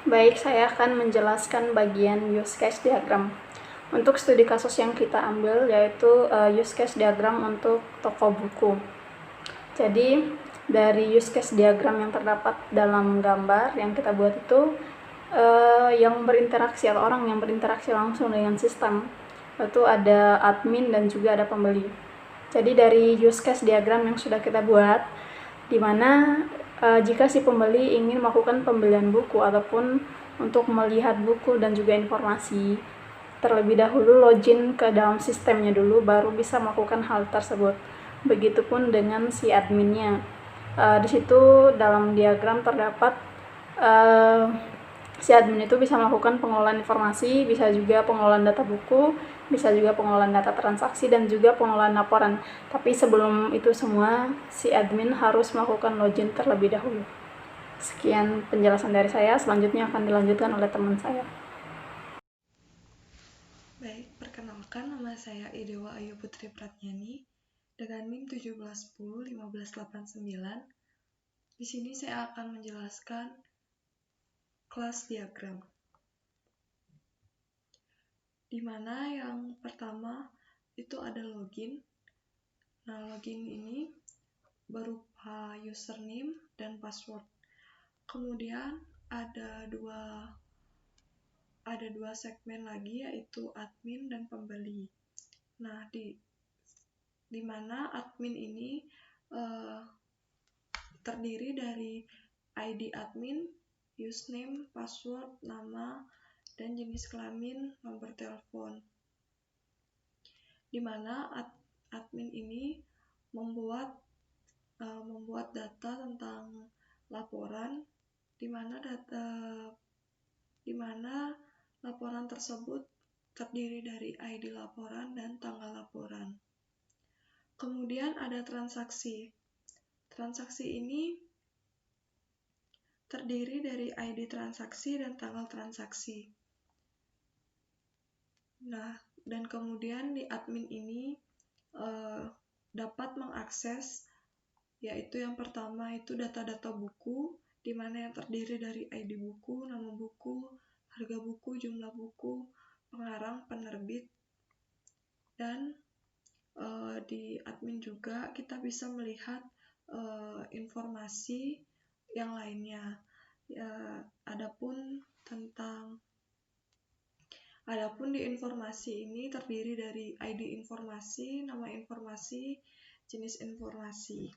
Baik, saya akan menjelaskan bagian use case diagram. Untuk studi kasus yang kita ambil yaitu use case diagram untuk toko buku. Jadi dari use case diagram yang terdapat dalam gambar yang kita buat itu yang berinteraksi atau orang yang berinteraksi langsung dengan sistem itu ada admin dan juga ada pembeli. Jadi dari use case diagram yang sudah kita buat, di mana jika si pembeli ingin melakukan pembelian buku ataupun untuk melihat buku dan juga informasi, terlebih dahulu login ke dalam sistemnya dulu, baru bisa melakukan hal tersebut. Begitupun dengan si adminnya. Di situ dalam diagram terdapat si admin itu bisa melakukan pengolahan informasi, bisa juga pengolahan data buku, bisa juga pengolahan data transaksi, dan juga pengolahan laporan. Tapi sebelum itu semua, si admin harus melakukan login terlebih dahulu. Sekian penjelasan dari saya, selanjutnya akan dilanjutkan oleh teman saya. Baik, perkenalkan nama saya Idewa Ayu Putri Pratnyani dengan NIM 17101589. Di sini saya akan menjelaskan kelas diagram. Di mana yang pertama itu ada login. Nah, login ini berupa username dan password. Kemudian ada dua segmen lagi, yaitu admin dan pembeli. Nah, di mana admin ini terdiri dari ID admin, username, password, nama, dan jenis kelamin, nomor telepon. Di mana admin ini membuat data tentang laporan, di mana laporan tersebut terdiri dari ID laporan dan tanggal laporan. Kemudian ada transaksi. Transaksi ini terdiri dari ID transaksi dan tanggal transaksi. Nah, dan kemudian di admin ini dapat mengakses, yaitu yang pertama itu data-data buku, di mana yang terdiri dari ID buku, nama buku, harga buku, jumlah buku, pengarang, penerbit, dan di admin juga kita bisa melihat informasi yang lainnya. Adapun di informasi ini terdiri dari ID informasi, nama informasi, jenis informasi.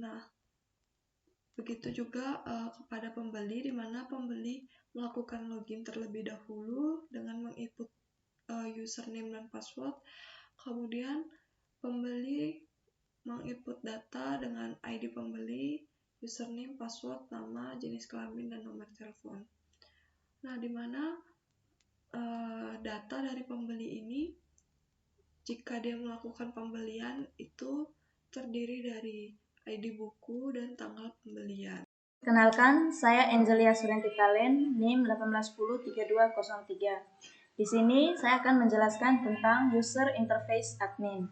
Nah, begitu juga kepada pembeli, di mana pembeli melakukan login terlebih dahulu dengan menginput username dan password. Kemudian pembeli menginput data dengan ID pembeli, username, password, nama, jenis kelamin, dan nomor telepon. Nah, di mana data dari pembeli ini, jika dia melakukan pembelian, itu terdiri dari ID buku dan tanggal pembelian. Kenalkan, saya Angelia Surenti Talen, NIM 18103203. Di sini saya akan menjelaskan tentang user interface admin.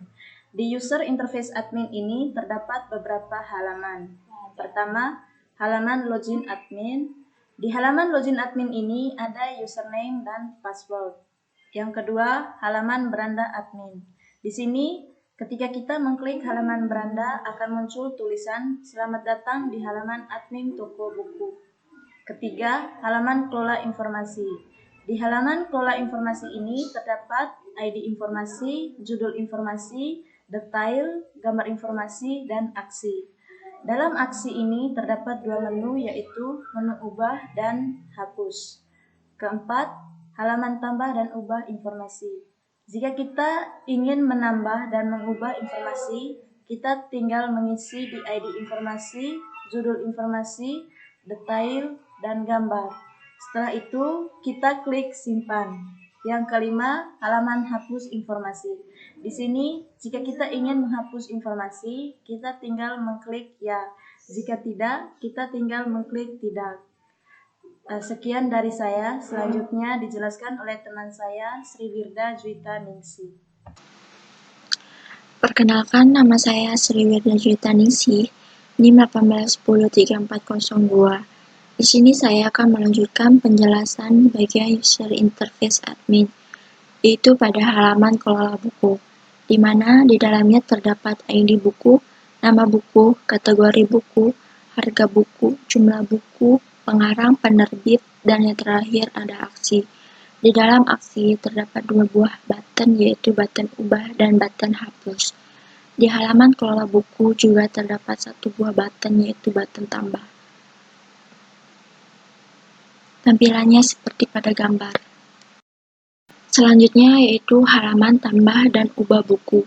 Di user interface admin ini terdapat beberapa halaman. Pertama, halaman login admin. Di halaman login admin ini ada username dan password. Yang kedua, halaman beranda admin. Di sini, ketika kita mengklik halaman beranda, akan muncul tulisan "Selamat datang di halaman admin toko buku". Ketiga, halaman kelola informasi. Di halaman kelola informasi ini terdapat ID informasi, judul informasi, detail, gambar informasi, dan aksi. Dalam aksi ini terdapat dua menu, yaitu menu ubah dan hapus. Keempat, halaman tambah dan ubah informasi. Jika kita ingin menambah dan mengubah informasi, kita tinggal mengisi di ID informasi, judul informasi, detail, dan gambar. Setelah itu, kita klik simpan. Yang kelima, halaman hapus informasi. Di sini, jika kita ingin menghapus informasi, kita tinggal mengklik ya. Jika tidak, kita tinggal mengklik tidak. Sekian dari saya, selanjutnya dijelaskan oleh teman saya, Sri Wirda Juwita Ningsih. Perkenalkan, nama saya Sri Wirda Juwita Ningsih, NIM 18103402. Di sini saya akan melanjutkan penjelasan bagian user interface admin, yaitu pada halaman kelola buku, di mana di dalamnya terdapat ID buku, nama buku, kategori buku, harga buku, jumlah buku, pengarang, penerbit, dan yang terakhir ada aksi. Di dalam aksi terdapat dua buah button, yaitu button ubah dan button hapus. Di halaman kelola buku juga terdapat satu buah button, yaitu button tambah. Tampilannya seperti pada gambar. Selanjutnya yaitu halaman tambah dan ubah buku.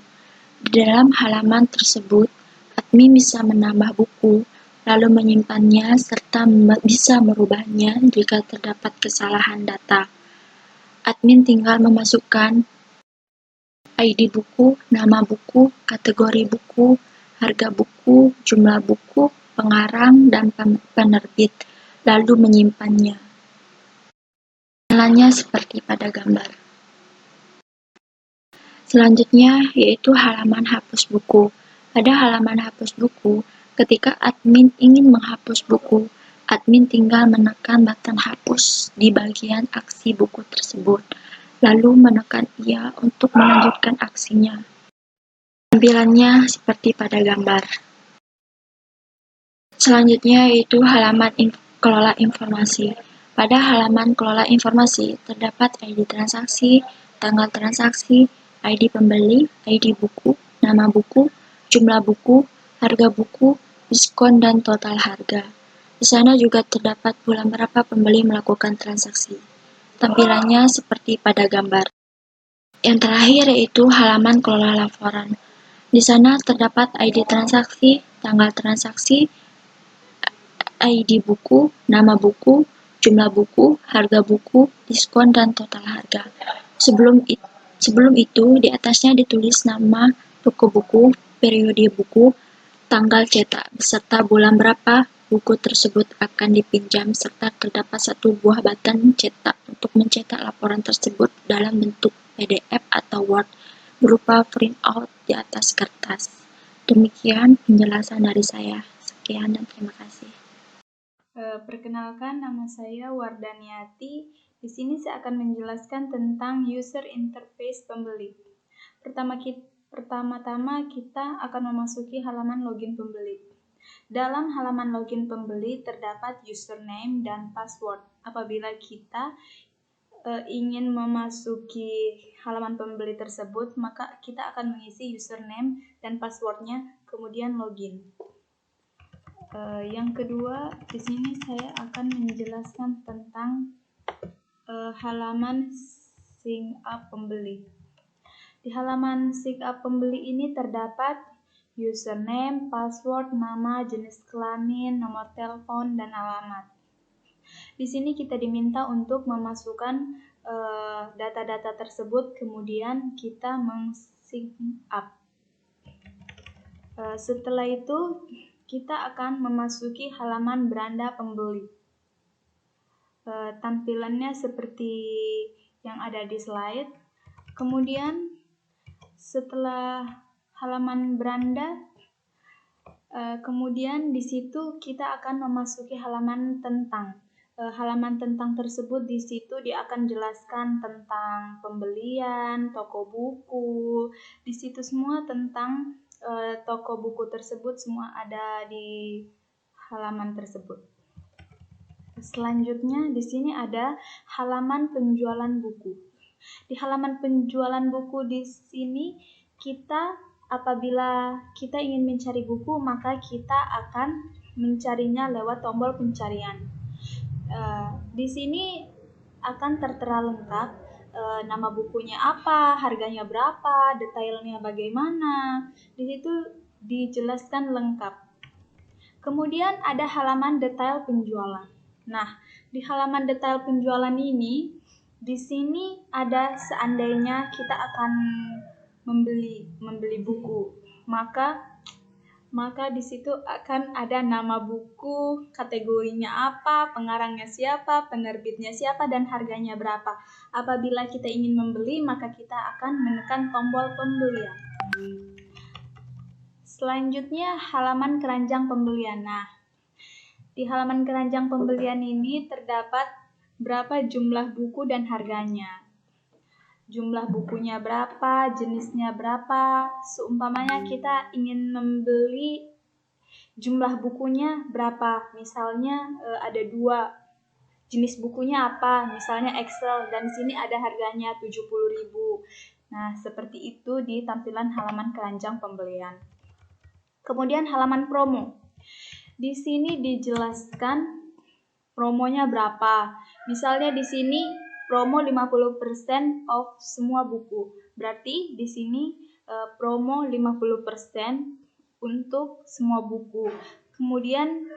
Di dalam halaman tersebut, admin bisa menambah buku, lalu menyimpannya, serta bisa merubahnya jika terdapat kesalahan data. Admin tinggal memasukkan ID buku, nama buku, kategori buku, harga buku, jumlah buku, pengarang, dan penerbit, lalu menyimpannya. Tampilannya seperti pada gambar. Selanjutnya yaitu halaman hapus buku. Pada halaman hapus buku, ketika admin ingin menghapus buku, admin tinggal menekan button hapus di bagian aksi buku tersebut, lalu menekan iya untuk melanjutkan aksinya. Tampilannya seperti pada gambar. Selanjutnya yaitu halaman kelola informasi. Pada halaman kelola informasi, terdapat ID transaksi, tanggal transaksi, ID pembeli, ID buku, nama buku, jumlah buku, harga buku, diskon, dan total harga. Di sana juga terdapat bulan berapa pembeli melakukan transaksi. Tampilannya seperti pada gambar. Yang terakhir yaitu halaman kelola laporan. Di sana terdapat ID transaksi, tanggal transaksi, ID buku, nama buku, jumlah buku, harga buku, diskon, dan total harga. Sebelum itu, di atasnya ditulis nama toko buku, periode buku, tanggal cetak, beserta bulan berapa buku tersebut akan dipinjam, serta terdapat satu buah button cetak untuk mencetak laporan tersebut dalam bentuk PDF atau Word berupa print out di atas kertas. Demikian penjelasan dari saya. Sekian dan terima kasih. Perkenalkan, nama saya Wardaniati. Di sini saya akan menjelaskan tentang user interface pembeli. Pertama-tama kita akan memasuki halaman login pembeli. Dalam halaman login pembeli terdapat username dan password. Apabila kita ingin memasuki halaman pembeli tersebut, maka kita akan mengisi username dan passwordnya, kemudian login. Yang kedua, di sini saya akan menjelaskan tentang halaman sign up pembeli. Di halaman sign up pembeli ini terdapat username, password, nama, jenis kelamin, nomor telepon, dan alamat. Di sini kita diminta untuk memasukkan data-data tersebut, kemudian kita meng-sign up. Setelah itu, kita akan memasuki halaman beranda pembeli. Tampilannya seperti yang ada di slide. Kemudian setelah halaman beranda, kemudian di situ kita akan memasuki halaman tentang. Halaman tentang tersebut di situ dia akan jelaskan tentang pembelian, toko buku. Di situ semua tentang toko buku tersebut semua ada di halaman tersebut. Selanjutnya di sini ada halaman penjualan buku. Di halaman penjualan buku di sini apabila kita ingin mencari buku, maka kita akan mencarinya lewat tombol pencarian. Di sini akan tertera lengkap nama bukunya apa, harganya berapa, detailnya bagaimana. Di situ dijelaskan lengkap. Kemudian ada halaman detail penjualan. Nah, di halaman detail penjualan ini, di sini ada seandainya kita akan membeli buku, maka di situ akan ada nama buku, kategorinya apa, pengarangnya siapa, penerbitnya siapa, dan harganya berapa. Apabila kita ingin membeli, maka kita akan menekan tombol pembelian. Selanjutnya halaman keranjang pembelian. Nah, Di halaman keranjang pembelian ini terdapat berapa jumlah buku dan harganya. Jumlah bukunya berapa, jenisnya berapa. Seumpamanya kita ingin membeli jumlah bukunya berapa. Misalnya ada 2. Jenis bukunya apa? Misalnya Excel, dan di sini ada harganya 70.000. Nah, seperti itu di tampilan halaman keranjang pembelian. Kemudian halaman promo. Di sini dijelaskan promonya berapa. Misalnya di sini promo 50% off semua buku. Berarti di sini promo 50% untuk semua buku. Kemudian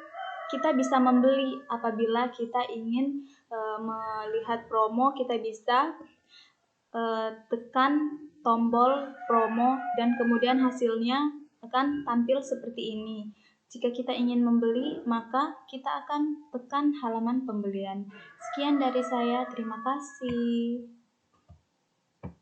kita bisa membeli apabila kita ingin melihat promo, kita bisa tekan tombol promo dan kemudian hasilnya akan tampil seperti ini. Jika kita ingin membeli, maka kita akan tekan halaman pembelian. Sekian dari saya, terima kasih.